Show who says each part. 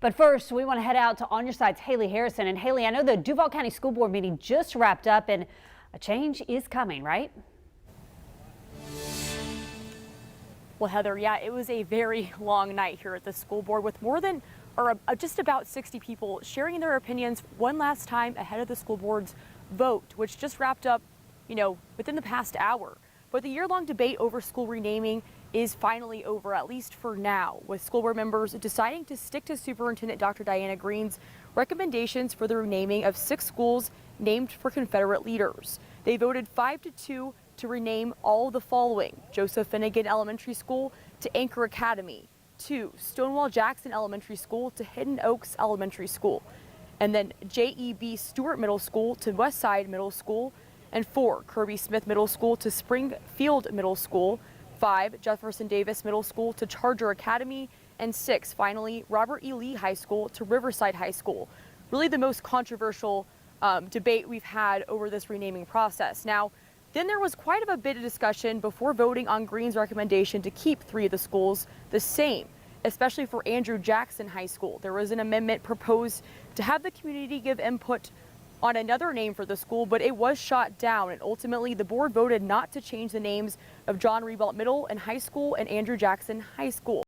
Speaker 1: But first, we want to head out to On Your Side's Haley Harrison. And Haley, I know the Duval County School Board meeting just wrapped up and a change is coming, right?
Speaker 2: Well, Heather, yeah, it was a very long night here at the school board with more than just about 60 people sharing their opinions one last time ahead of the school board's vote, which just wrapped up, within the past hour. But the year-long debate over school renaming is finally over, at least for now, with school board members deciding to stick to Superintendent Dr. Diana Greene's recommendations for the renaming of 6 schools named for Confederate leaders. They voted 5-2 to rename all the following: Joseph Finnegan Elementary School to Anchor Academy, 2 Stonewall Jackson Elementary School to Hidden Oaks Elementary School, and then J.E.B. Stewart Middle School to Westside Middle School, and 4 Kirby Smith Middle School to Springfield Middle School, 5 Jefferson Davis Middle School to Charger Academy, and 6 finally Robert E. Lee High School to Riverside High School. Really the most controversial debate we've had over this renaming process. Now, then there was quite a bit of discussion before voting on Greene's recommendation to keep 3 of the schools the same, especially for Andrew Jackson High School. There was an amendment proposed to have the community give input on another name for the school, but it was shot down, and ultimately the board voted not to change the names of John Rebelt Middle and High School and Andrew Jackson High School.